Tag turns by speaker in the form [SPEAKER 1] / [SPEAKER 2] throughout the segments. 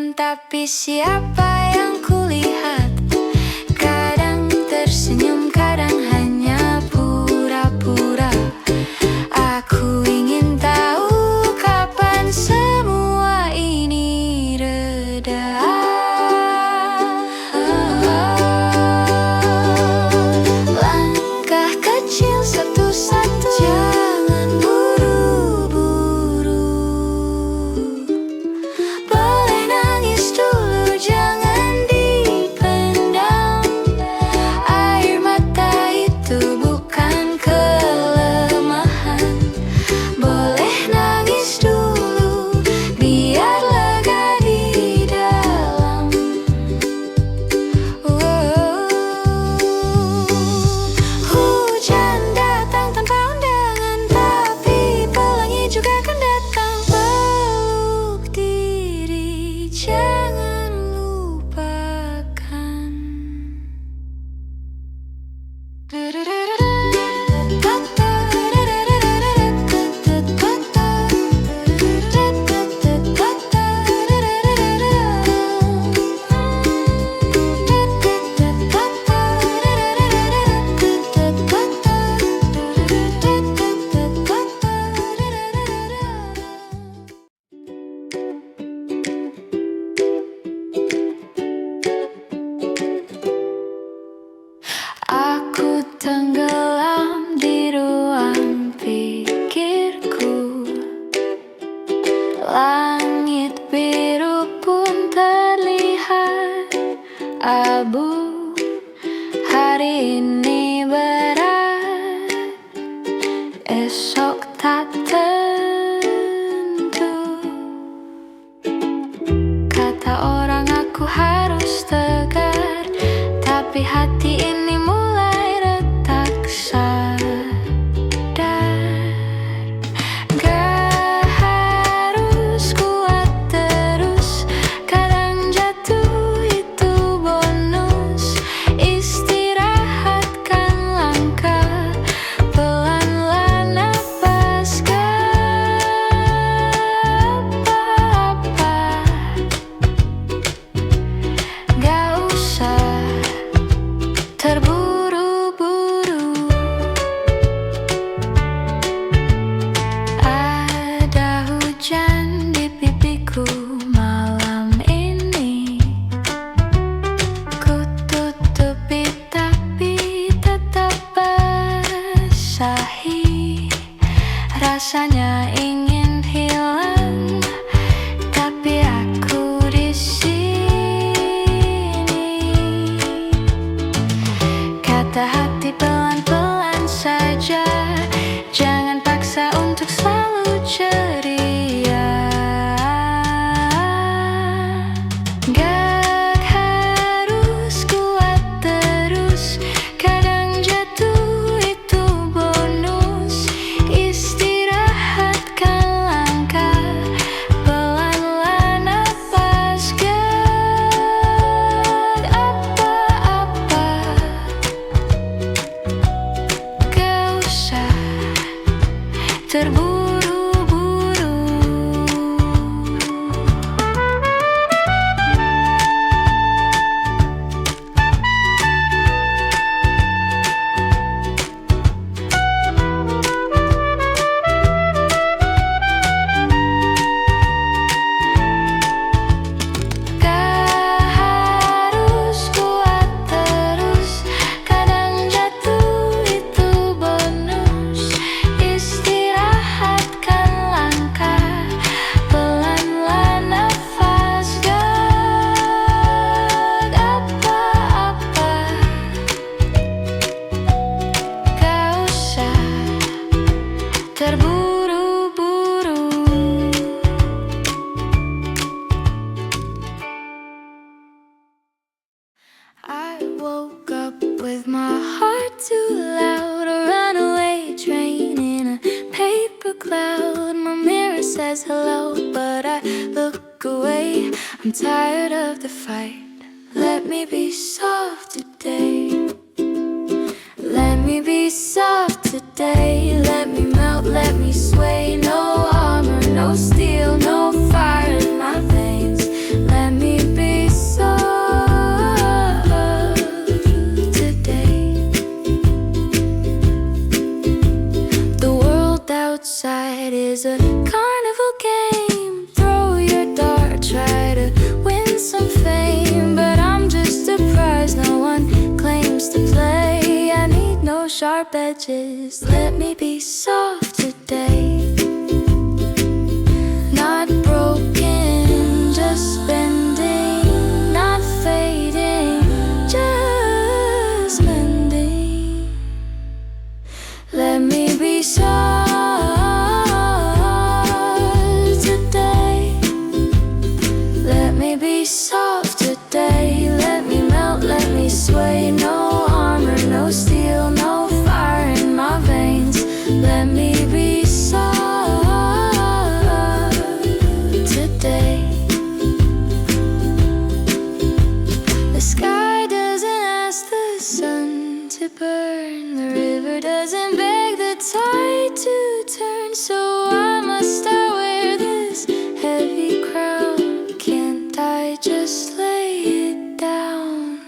[SPEAKER 1] depan, tapi siapa yang kulihat? Kadang tersenyum, kadang hanya pura-pura. Aku ingin tahu kapan semua ini reda. Langkah kecil satu-satu, jangan buru-buru. Boleh nangis dulu, jangan dipendam. Air mata itu bukan kelemahan. Boleh nangis dulu, biar lega di dalam. Hujan datang tanpa undangan, tapi pelangi juga akan datang. Peluk diri, jangan lupakan. Aku tenggelam di ruang pikirku. Langit biru pun terlihat abu. Hari ini berat, esok tak tentu. Kata orang aku harus tegar, tapi hati ini mulai retak sadar. Gak harus kuat terus, kadang jatuh itu bonus. Istirahatkan langkah, pelan-pelan napas. Gak usah terburu-buru. Ada hujan di pipiku malam ini. Ku tutupi tapi tetap basahi. Rasanya ingin hilang, tapi aku di sini. Kata hati pelan-pelan saja, jangan paksa untuk selalu ceria. Gak harus kuat terus, kadang jatuh itu bonus. Istirahatkan langkah, pelan-pelan napas. Gak apa-apa, gak usah terburu-buru. Gak harus kuat terus, kadang jatuh itu bonus. Istirahatkan langkah, pelan-pelan nafas. Gak apa-apa, gak usah terburu-buru. I woke up with my heart too loud, a runaway train in a paper cloud. My mirror says hello, but I look away. I'm tired of the fight. Let me be soft today. Let me be soft today. Let me melt, let me sway. No armor, no steel, no fire in my veins. Let me outside is a carnival game. Throw your dart, try to win some fame, but I'm just a prize no one claims to play. I need no sharp edges, let me be soft today. Not broken, just bending, not fading, just mending. Let me be soft today. Let me be soft today. Let me melt, let me sway. No armor, no steel, no fire in my veins. Let me be soft today. The sky doesn't ask the sun to burn. The river doesn't beg the tide to turn. So I must start where this heavy crown. Can't I just lay it down?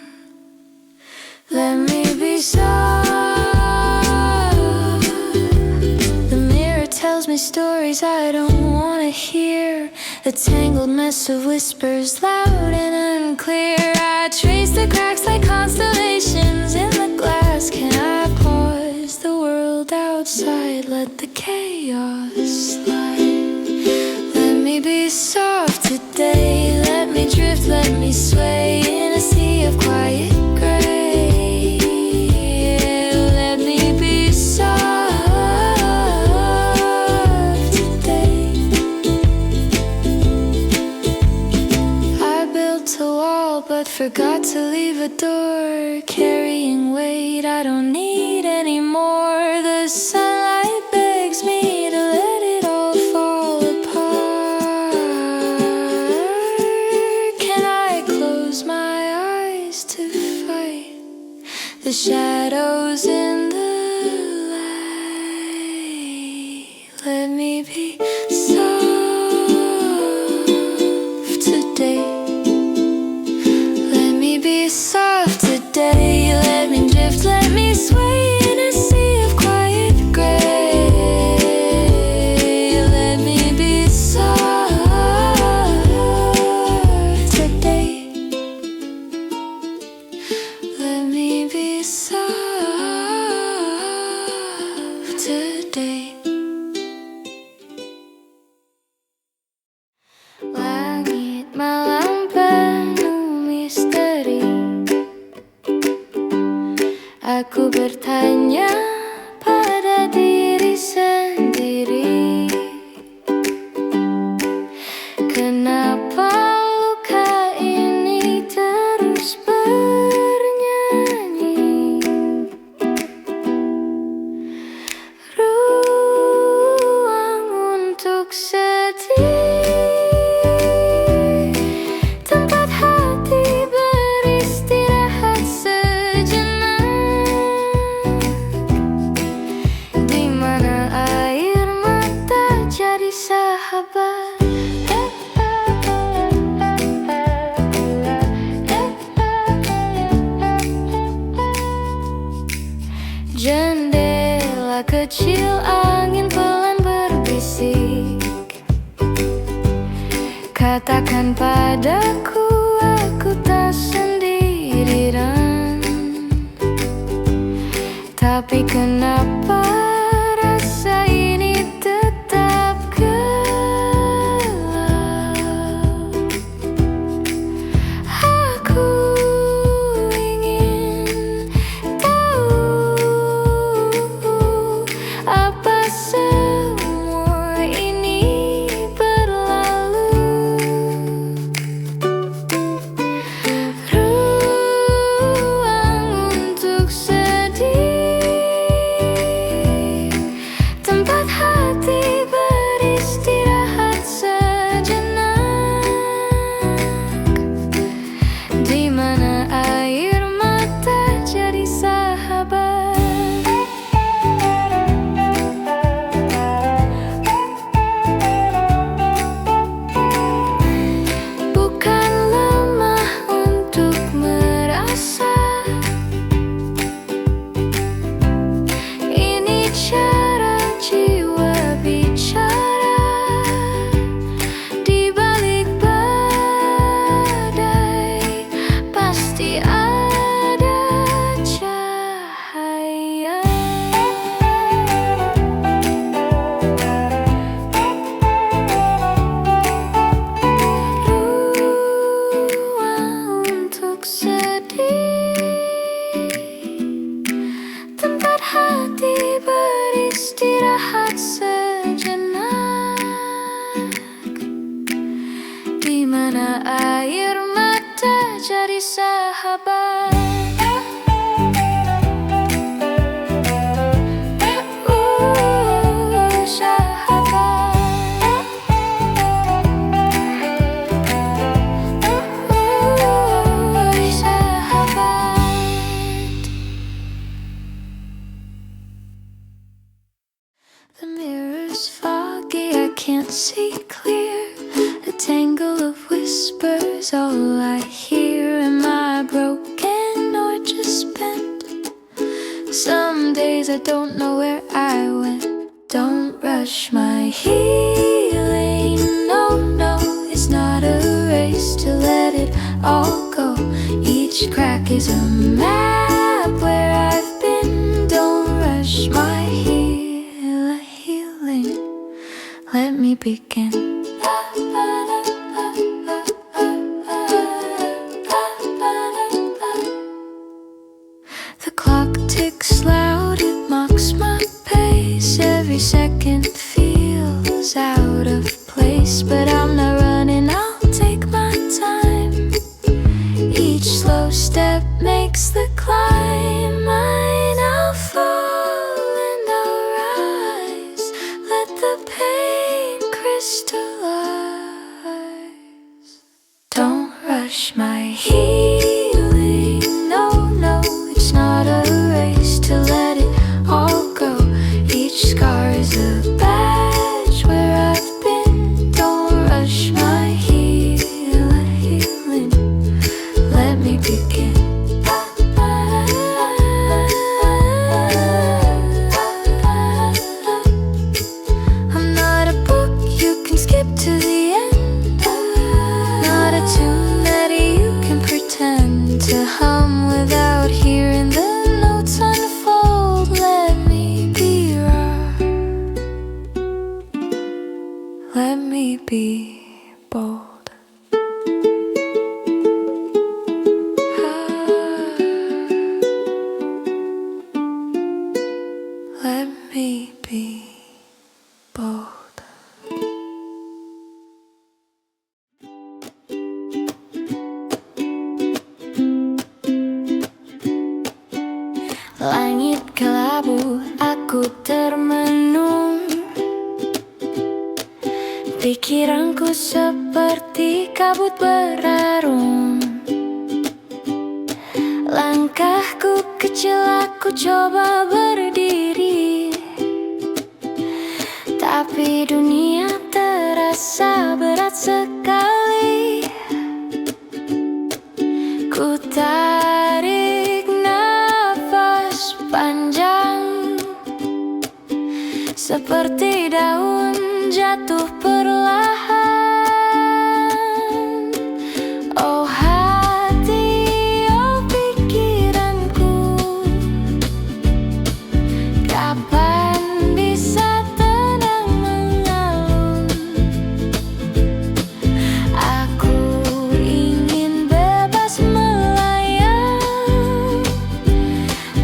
[SPEAKER 1] Let me be soft. The mirror tells me stories I don't want to hear. A tangled mess of whispers, loud and unclear. I trace the cracks like constellations in the glass. Can I pause the world outside? Let the chaos slide. Let me be soft today. Let me drift, let me sway in a sea of quiet gray. Let me be soft today. I built a wall but forgot to leave a door, carrying weight I don't need anymore. The sunlight begs me to let it all fall apart. Can I close my eyes to fight the shadows in the light? Let me be soft today. Let me be soft today. Let me drift, let me sway in a sea of quiet gray. Let me be soft today. Let me be soft today. Langit malam penuh misteri. Aku bertanya pada diri sendiri, kenapa luka ini terus bernyanyi? Ruang untuk sedih, tempat hati beristirahat sejenak, di mana air mata jadi sahabat. Jendela kecil, angin pelan berbisik. Katakan padaku, aku tak sendirian. Tapi kenapa rasa ini tetap gelap? Aku ingin tahu apa semua ini berlalu. Ruang untuk sedih, can't see clear. A tangle of whispers, all I hear. Am I broken or just bent? Some days I don't know where I went. Don't rush my healing. No, no, it's not a race to let it all go. Each crack is a map where I've been. Don't rush my healing. Let me begin. The clock ticks loud, it mocks my pace. Every second feels out of place, but I'm not running, I'll take my time. Each slow step makes the climb. I'll fall and I'll rise. Let the pain crystallize. Don't rush my healing. No, no, it's not a race to let it all go. Each scar is a badge where I've been. Don't rush my healing. Let me begin. I'm not a book you can skip to the end. Not a tune that you can pretend to hum without hearing the notes unfold. Let me be raw. Let me be bold. Let me be bold. Langit kelabu, aku termenung. Pikiranku seperti kabut berarung. Langkahku kecil, aku coba berdiri, tapi dunia terasa berat sekali. Ku tarik nafas panjang, seperti daun jatuh perlahan. Oh hati, oh pikiranku, kapan bisa tenang mengalun? Aku ingin bebas melayang,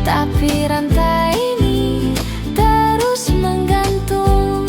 [SPEAKER 1] tapi rantai ini terus menggantung.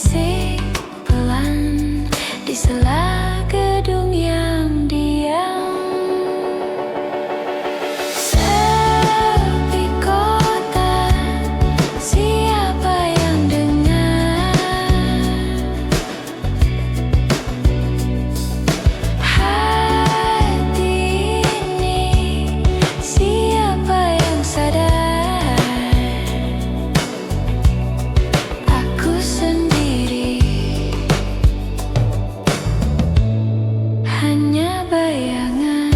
[SPEAKER 1] berbisik pelan di sela gedung yang diam. Sepi kota, siapa yang dengar? Hati ini, siapa yang sadar? Aku sendiri, hanya bayangan.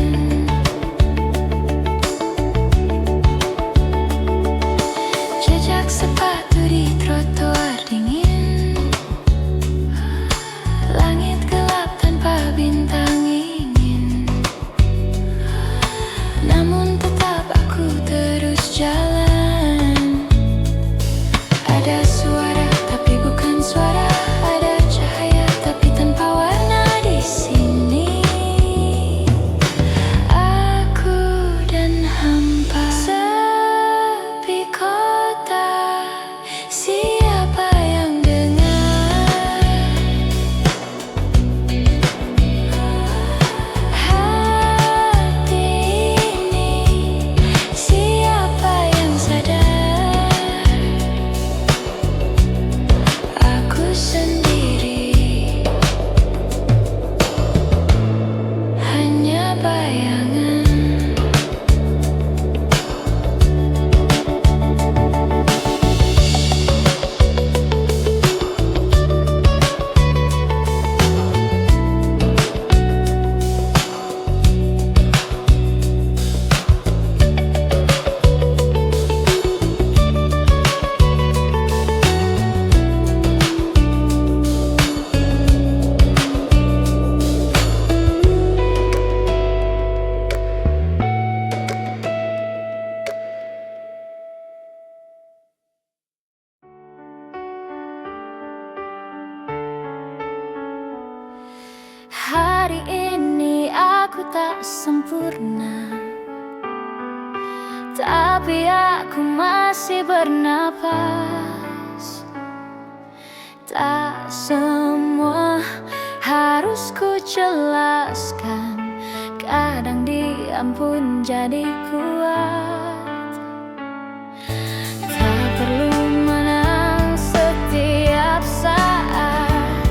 [SPEAKER 1] Jejak sepatu di trotoar dingin, langit gelap tanpa bintang ingin. Namun tetap aku terus jalan. Ada suara tapi bukan suara, ada cahaya tapi tanpa warna di sini. Aku dan hampa. Sepi kota, siapa yang dengar? Hati ini, siapa yang sadar? Aku sendiri, hanya bayangan. Hari ini aku tak sempurna, tapi aku masih bernapas. Tak semua harus ku jelaskan, kadang diam pun jadi kuat. Tak perlu menang setiap saat,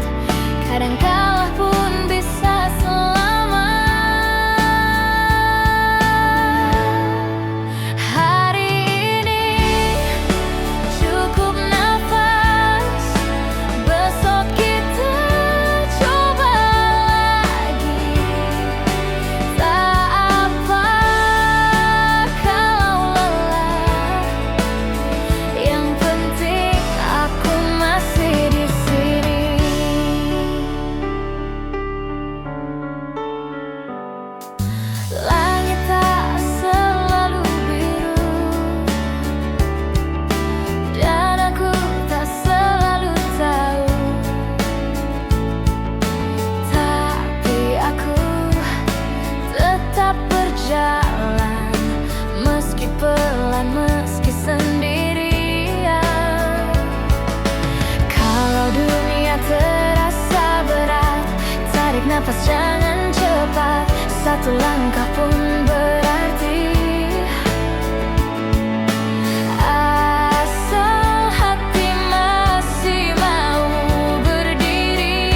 [SPEAKER 1] kadang kalah pun bisa selamat. Hari ini cukup nafas, besok kita coba lagi. Tak apa kalau lelah, yang penting aku masih di sini. Langit tak selalu biru, dan aku tak selalu tahu. Tapi aku tetap berjalan, meski pelan, meski sendirian. Kalau dunia terasa berat, tarik nafas jangan cepat, satu langkah pun berarti. Asal hati masih mau berdiri.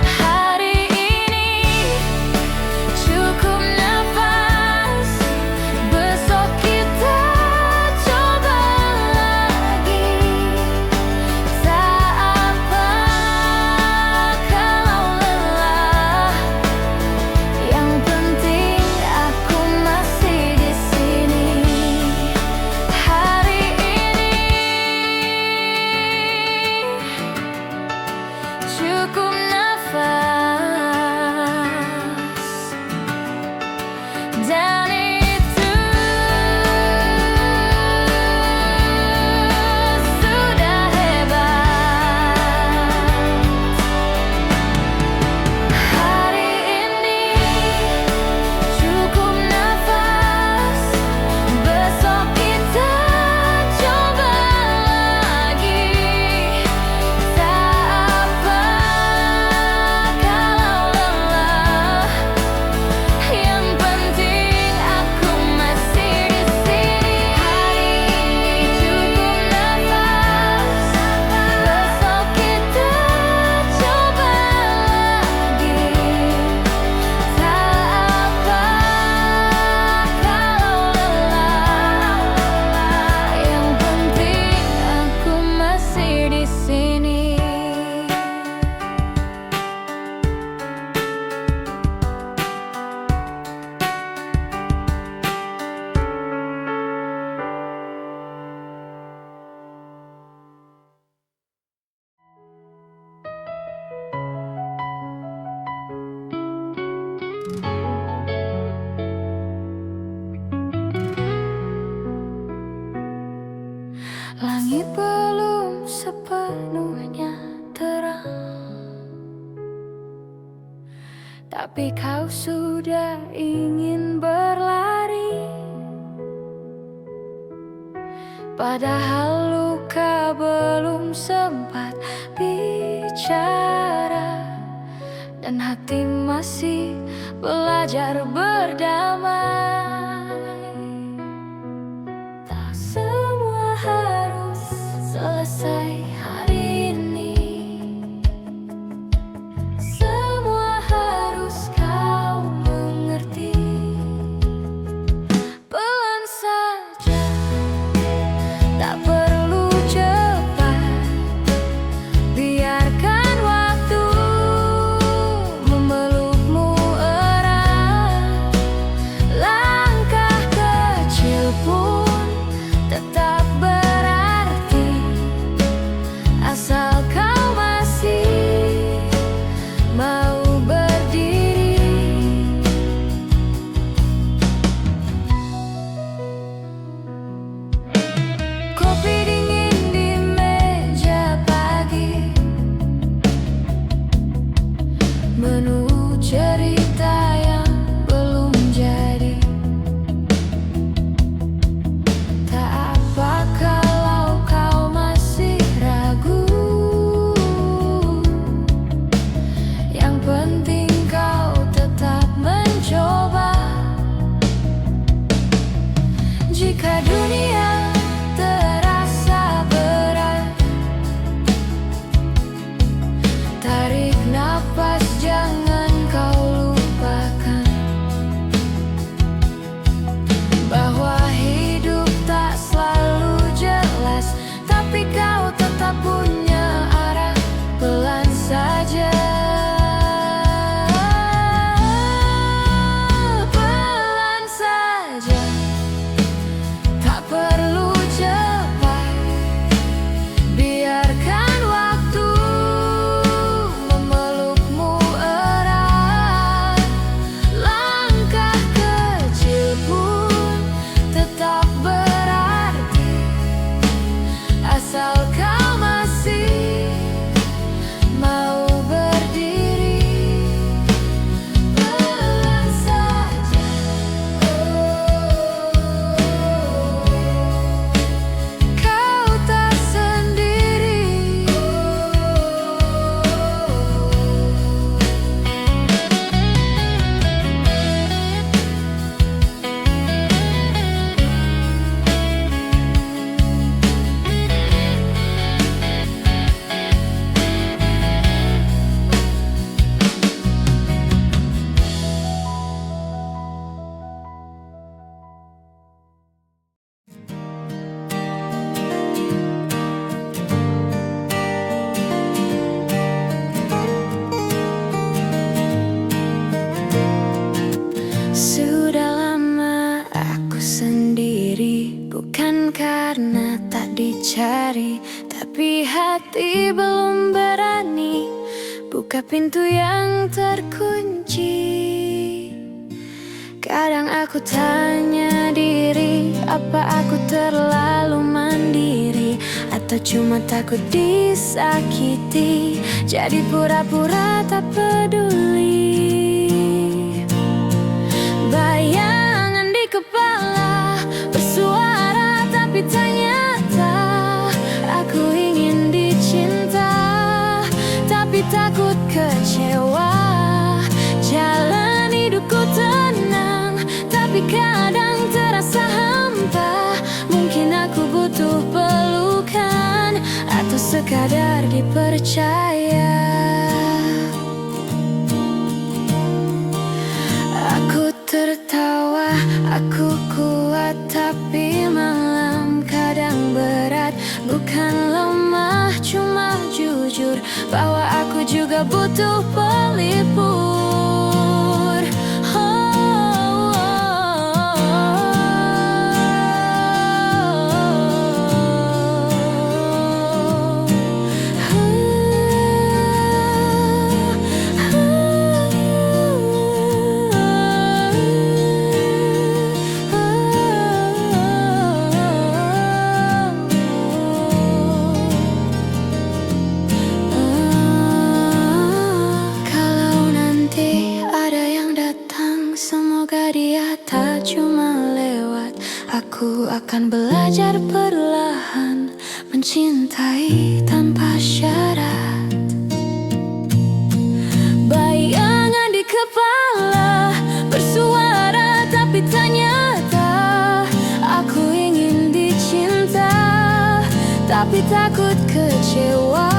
[SPEAKER 1] Hari ini cukup nafas, besok kita coba lagi. Tak apa kalau lelah, kau sudah ingin berlari, padahal luka belum sempat bicara, dan hati masih belajar berdamai. Tak semua harus selesai hari ini, semua harus kau mengerti. Pelan saja, tak perlu cepat, biarkan waktu memelukmu erat. Langkah kecil pun tetap berarti, asal kau masih mau berdiri. Kopi dingin di meja pagi, menu cerita yang belum jadi. Tak apa kalau kau masih ragu, yang penting kau tetap mencoba. Jika dunia terasa berat, tarik nafas, jangan kau lupakan bahwa hidup tak selalu jelas, tapi kau tetap punya arah. Pelan saja, pelan saja, tak perlu cepat, biarkan waktu memelukmu erat. Langkah kecil pun tetap berarti, asal kau masih mau berdiri. Pelan saja, kau tak sendiri. Sudah lama aku sendiri, bukan karena tak dicari, tapi hati belum berani buka pintu yang terkunci. Kadang aku tanya diri, apa aku terlalu mandiri, atau cuma takut disakiti, jadi pura-pura tak peduli. Bayangan di kepala bersuara tapi tak nyata. Aku ingin dicinta tapi takut kecewa. Jalan hidupku tenang tapi kadang terasa hampa. Mungkin aku butuh pelukan atau sekadar dipercaya. Aku tertawa, aku kuat, tapi malam kadang berat. Bukan lemah, cuma jujur bahwa aku juga butuh pelipur. Kalau nanti Aku akan belajar perlahan mencintai tanpa syarat. Bayangan di kepala bersuara tapi tak nyata. Aku ingin dicinta tapi takut kecewa.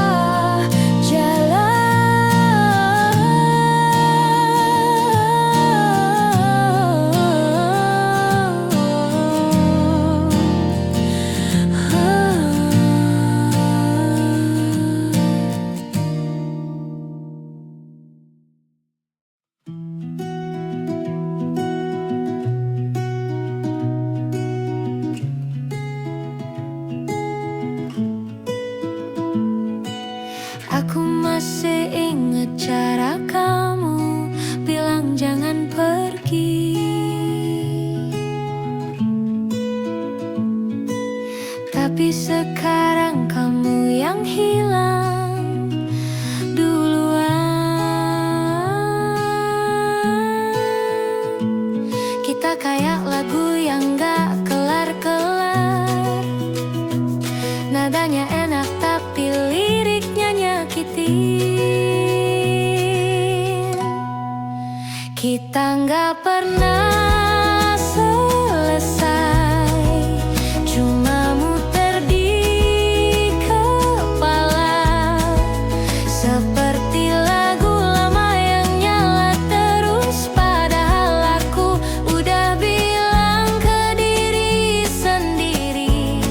[SPEAKER 1] Aku masih ingat cara kamu bilang jangan pergi, tapi sekarang kamu yang hilang duluan. Kita kayak lagu yang gak kelar-kelar. Nadanya enak tapi liriknya nyakitin. Kita nggak pernah selesai, cuma muter di kepala. Seperti lagu lama yang nyala terus, padahal aku udah bilang ke diri sendiri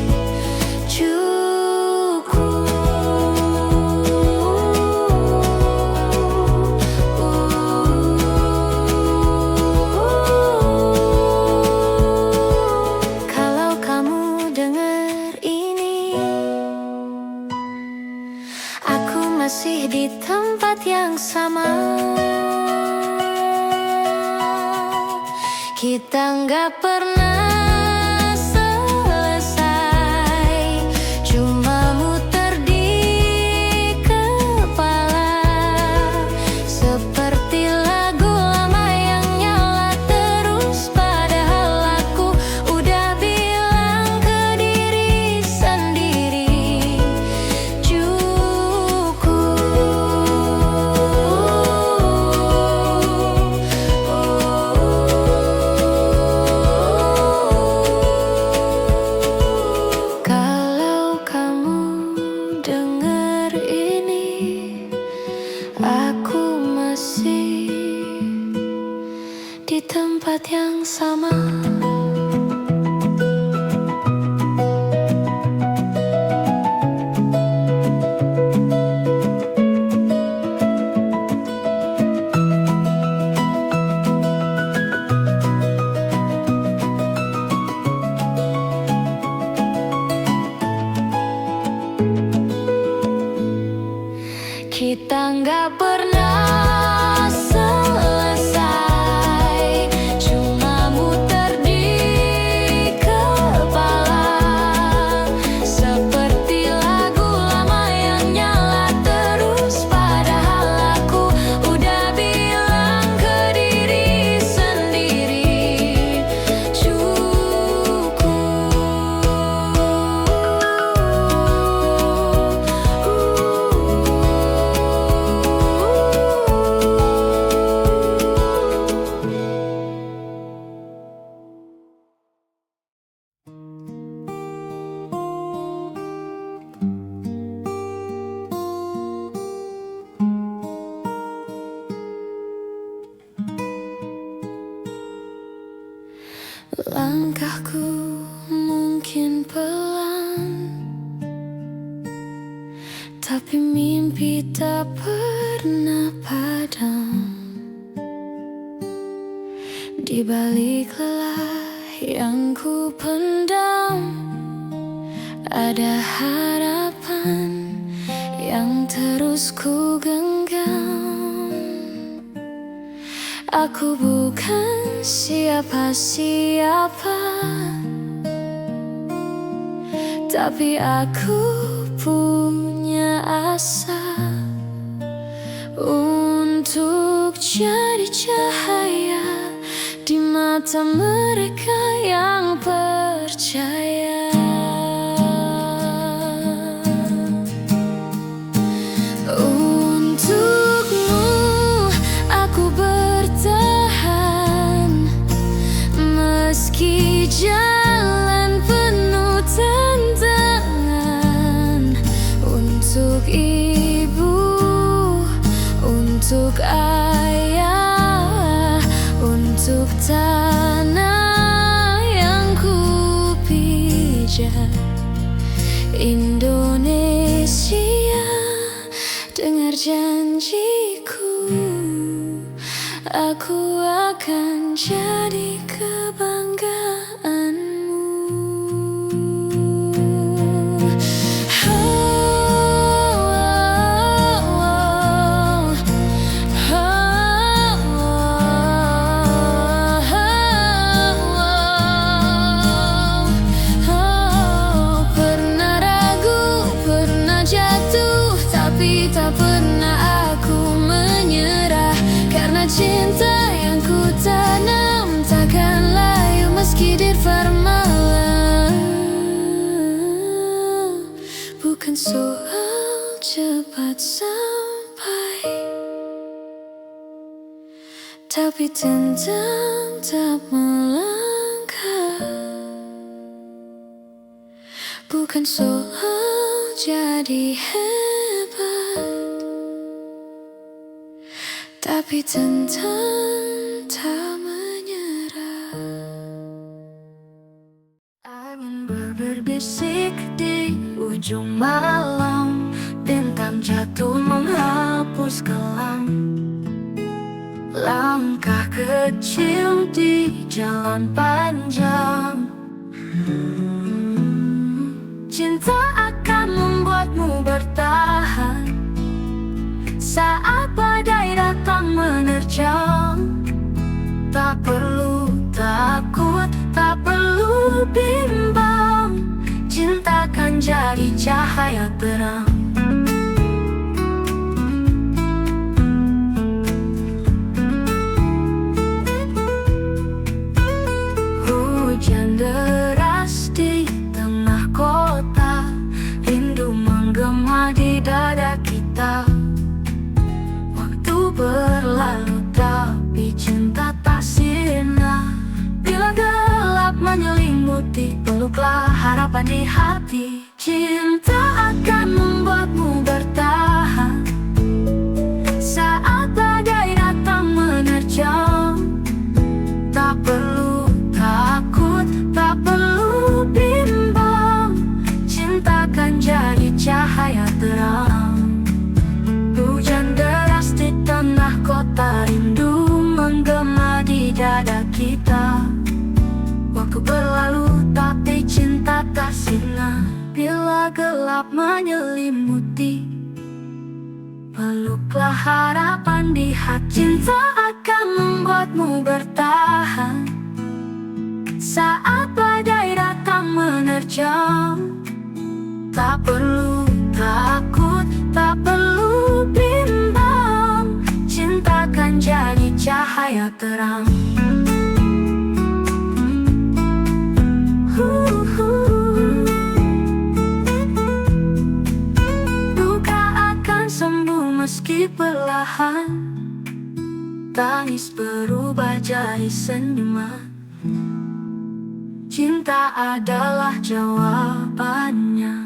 [SPEAKER 1] masih di tempat yang sama. Kita nggak pernah selesai, cuma muter di kepala. Seperti lagu lama yang nyala terus, padahal aku udah bilang ke diri sendiri di tempat yang sama. Kita nggak pernah selesai, cuma muter di kepala. Seperti lagu lama yang nyala terus, padahal aku udah bilang ke diri sendiri cukup. Langkahku mungkin pelan, tapi mimpi tak pernah padam. Di balik lelah yang ku pendam, ada harapan yang terus ku genggam. Aku bukan siapa-siapa, tapi aku punya asa untuk jadi cahaya di mata mereka yang percaya. tanah yang ku pijak. Indonesia, dengar janjiku, aku akan jadi kebanggaanmu. Pernah ragu, pernah jatuh, tapi tak pernah aku menyerah. Karena cinta yang ku tanam takkan layu meski dirfar malam. Bukan soal cepat sampai, tapi tentang tak melangkah. Bukan soal jadi hebat, tapi tentang tak menyerah. Angin berbisik di ujung malam, bintang jatuh menghapus kelam. Langkah kecil di jalan panjang. Cinta akan membuatmu bertahan saat badai datang menerjang. Tak perlu takut, tak perlu bimbang, cinta kan jadi cahaya terang. Hujan deras di tengah kota, rindu menggema di dada kita. Waktu berlalu tapi cinta tak sirna. Bila gelap menyelimuti, peluklah harapan di hati. Cinta akan membuatmu bertahan saat badai datang menerjang. Tak perlu takut, tak perlu bimbang, cinta kan jadi cahaya terang. Hujan deras di tengah kota, rindu menggema di dada kita. Waktu berlalu tapi cinta tak sirna. Bila gelap menyelimuti, peluklah harapan di hati. Cinta akan membuatmu bertahan saat badai datang menerjang. Tak perlu takut, tak perlu bimbang, cinta kan jadi cahaya terang. Duka akan sembuh meski perlahan, tangis berubah jadi senyuman. Cinta adalah jawabannya.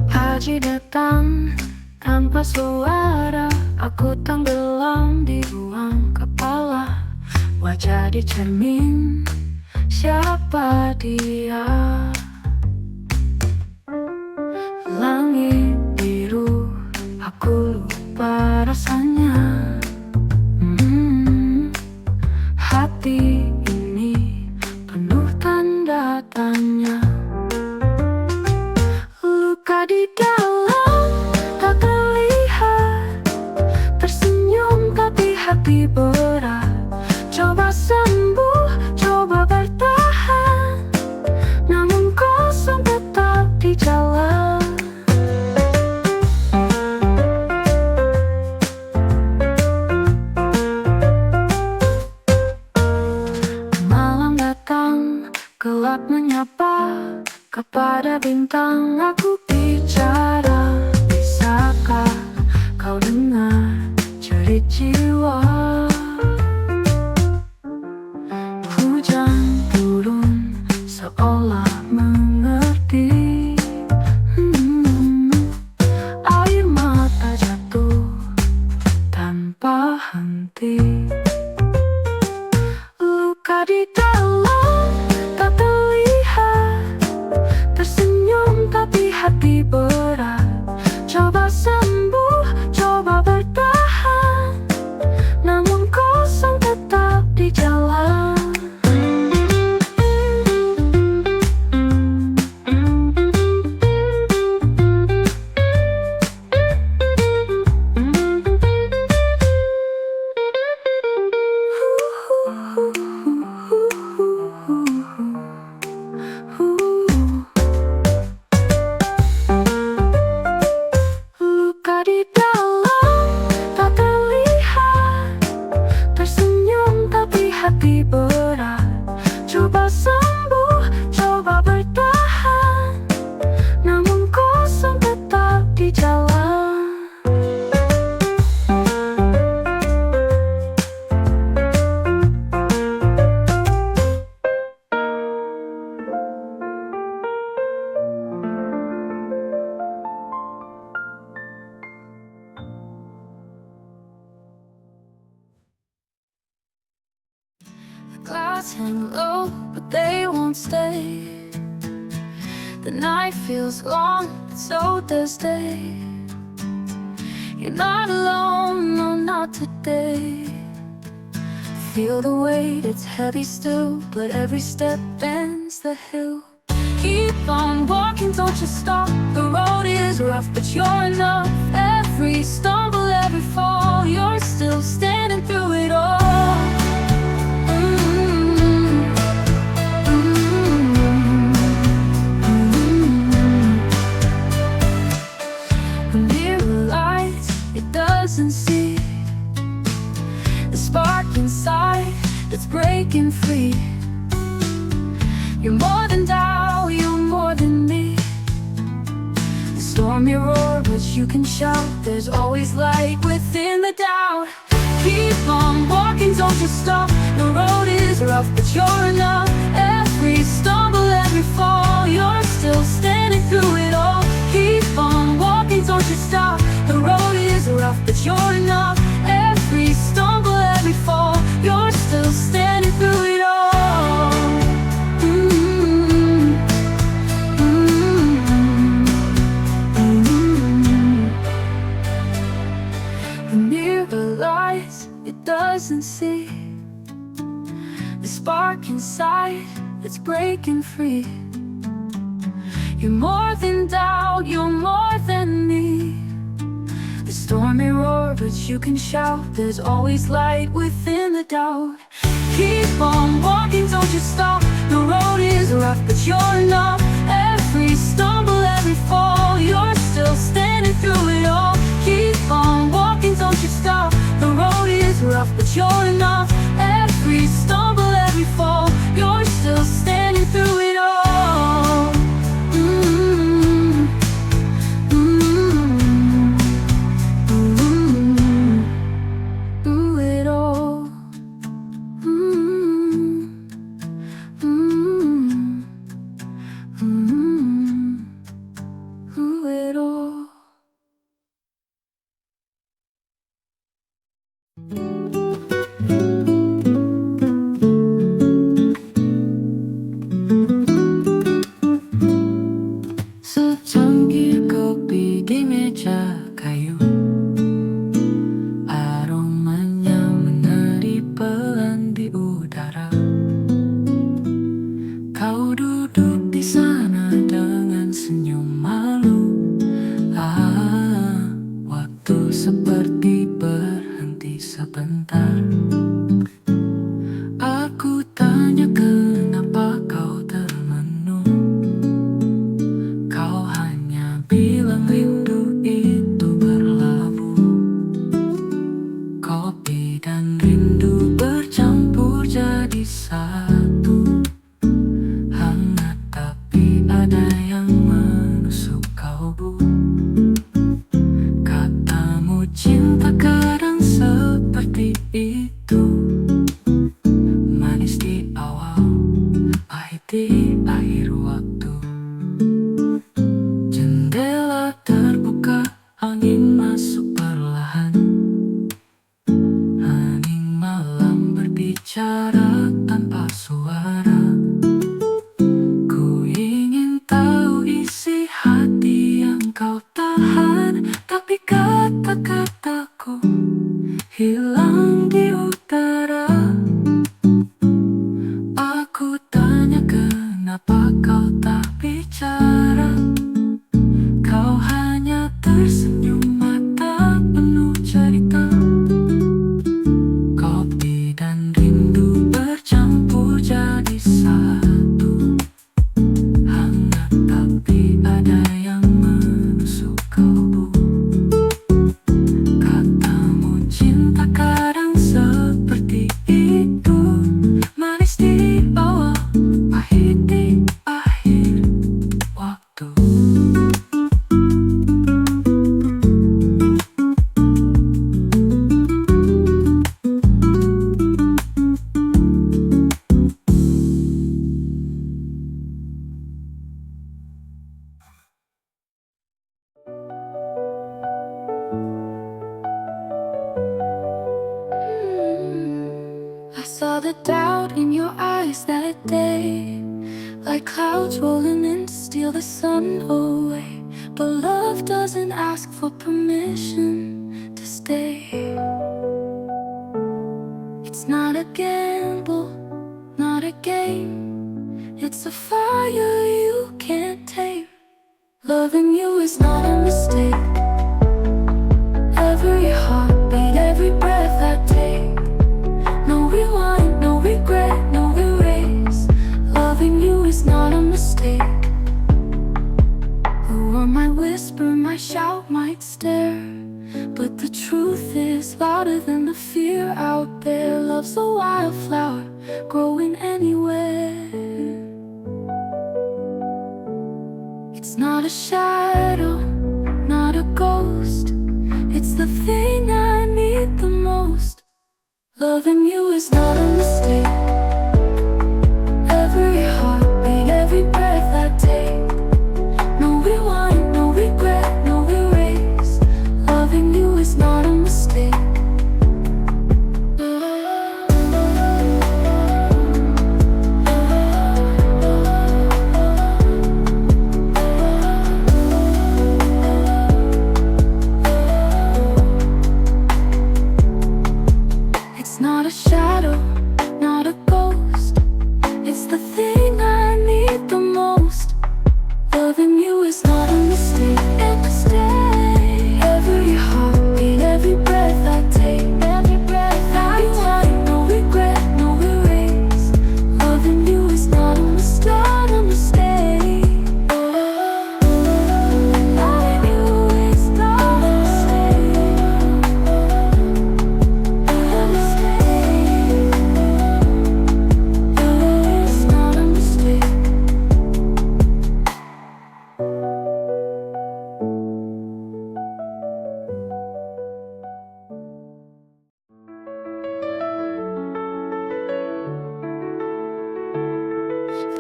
[SPEAKER 1] Haji datang tanpa suara, aku tenggelam di ruang kepala. Wajah di cermin, siapa dia? Langit biru, aku lupa rasanya. Hati ini penuh tanda tanya. Luka di dalam tak terlihat, tersenyum tapi hati berat. Coba sembuh, coba bertahan, namun kosong tetap di jalan. Malam datang, gelap menyapa kepada bintang. stars hang low, but they won't stay. The night feels long, but so does day. You're not alone, no, not today. Feel the weight, it's heavy still, but every step bends the hill. Keep on walking, don't you stop. The road is rough, but you're enough. Every stumble, every fall, you're still standing through it all. The mirror lights, it doesn't see the spark inside that's breaking free. You're more than doubt, you're more than me. The storm you roar, but you can shout. There's always light within the doubt. Keep on walking, don't you stop. The road is rough, but you're enough. Every stumble, every fall, you're still standing through it all. Keep on walking, don't you stop. The road is rough, but you're enough. Every stumble, every fall, you're still standing through it all. It doesn't see the spark inside that's breaking free. You're more than doubt, you're more than me. The stormy roar, but you can shout. There's always light within the doubt. Keep on walking, don't you stop. The road is rough, but you're enough. Every stumble, every fall, you're still standing through it all. Keep on walking, don't you stop. The road is rough, but you're enough. Every stumble, every fall, you're still standing through it all. Through it all. Through it all. Secangkir kopi di meja kayu, aromanya menari pelan di udara. Kau duduk di sana dengan senyum malu. Waktu seperti berhenti sebentar. Aku tanya kenapa kau termenung. Kau hanya bilang rindu itu berlabuh. Kopi dan rindu bercampur jadi satu. Hangat tapi ada yang menusuk kalbu. Katamu cinta kadang seperti itu. Manis di awal, pahit di akhir waktu. Jendela terbuka, angin masuk perlahan. Hening malam berbicara tanpa suara. Ku ingin tahu isi hati yang kau tahan, tapi kata-kataku hilang di udara. Aku tanya kenapa kau tak bicara. Kau hanya tersenyum, mata penuh cerita. Kopi dan rindu bercampur jadi satu. Hangat tapi ada yang menusuk kalbu. Katamu cinta kadang seperti itu. Manis di awal, pahit di akhir waktu. I saw the doubt in your eyes. skies that day, like clouds rolling in to steal the sun away. But love doesn't ask for permission to stay. It's not a gamble, not a game. It's a fire you can't tame. Loving you is not a mistake. Every heartbeat, every breath I take. No rewind, no regret, no erase. Loving you is not a mistake. A word might whisper, might shout, might stare, but the truth is louder than the fear out there. Love's a wildflower growing anywhere. It's not a shadow, not a ghost. It's the thing I need the most. Loving you is not a mistake. Every heartbeat, every breath I take. No rewind, no regret, no erase. Loving you is not a mistake. It's not a shadow, not a ghost. It's the thing I need the most. Loving you is not a mistake. Every heartbeat, every breath I take. No regret, no erase. Loving you is not a mistake. Loving you is not a mistake.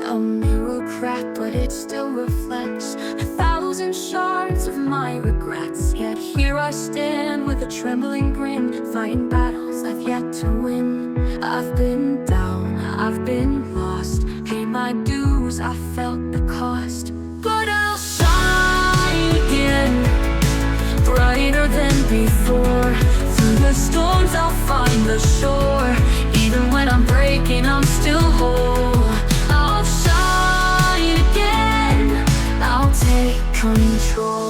[SPEAKER 1] A mirror cracked, but it still reflects 1,000 shards of my regrets. Yet here I stand with a trembling grin, fighting battles I've yet to win. I've been down, I've been lost, paid my dues, I felt the cost. But I'll shine again, brighter than before. Through the storms I'll find the shore. Even when I'm breaking, I'm still whole. I'll shine again, I'll take control.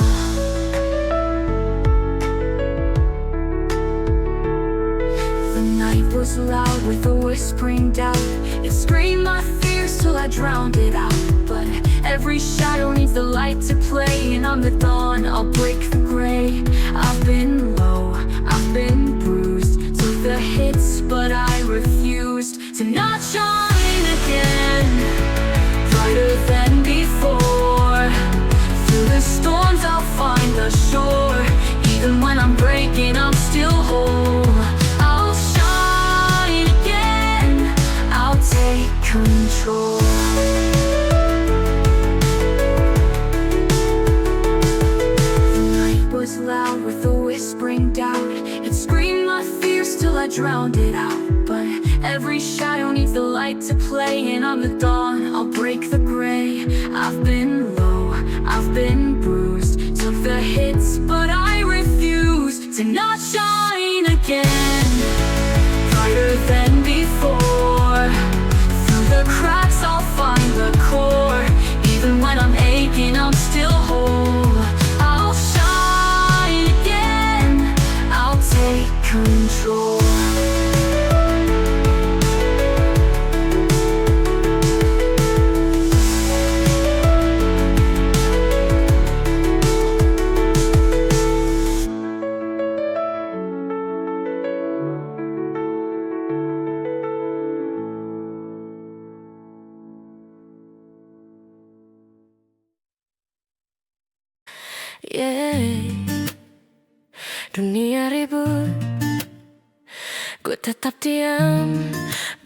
[SPEAKER 1] The night was loud with a whispering doubt. It screamed my fears till I drowned it out. But every shadow needs the light to play, and on the dawn I'll break the gray. I've been low, I've been bruised, took the hits but I refused to not shine again, brighter than before. Through the storms I'll find the shore. Even when I'm breaking, I'm still whole. I'll shine again, I'll take control. The night was loud with a whispering doubt. It screamed my fears till I drowned it out. But every shadow needs the light to play, and on the dawn I'll break the gray. I've been low, I've been bruised, took the hits but I refused to not shine again, brighter than before. Through the cracks I'll find the core. Even when I'm aching, I'm still whole. I'll shine again, I'll take control. Dunia ribut, gue tetap diam.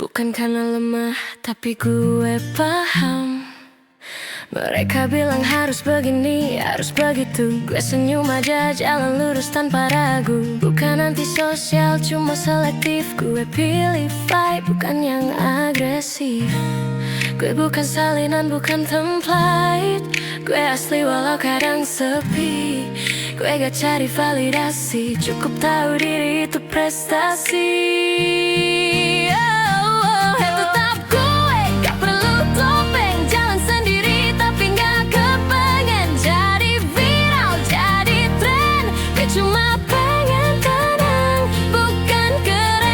[SPEAKER 1] Bukan karena lemah, tapi gue paham
[SPEAKER 2] Mereka bilang harus begini, harus begitu. Gue senyum aja, jalan lurus tanpa ragu. Bukan antisosial, cuma selektif. Gue pilih vibe, bukan yang agresif. Gue bukan salinan, bukan template. Gue asli walau kadang sepi. Gue gak cari validasi, cukup tahu diri itu prestasi. Tetap gue, gak perlu topeng. Jalan sendiri tapi gak kepengen jadi viral, jadi tren. Gue cuma pengen tenang, bukan keren.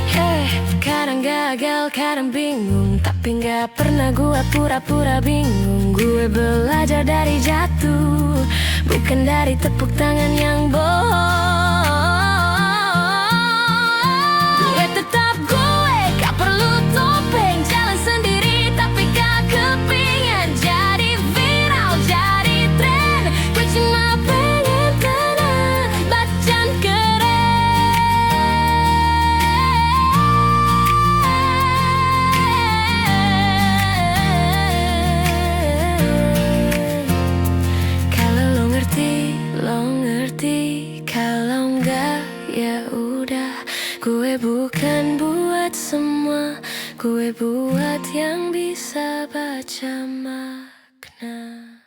[SPEAKER 2] Hey, kadang gagal, kadang bingung, tapi gak pernah gue pura-pura bingung. Gue belajar dari jatuh, bukan dari tepuk tangan yang bohong. Gue tetap gue, gak perlu topeng. Jalan sendiri tapi gak kepingin jadi viral, jadi tren. Gue cuma pengen tenang, bacan kalau enggak ya udah. Gue bukan buat semua, gue buat yang bisa baca makna.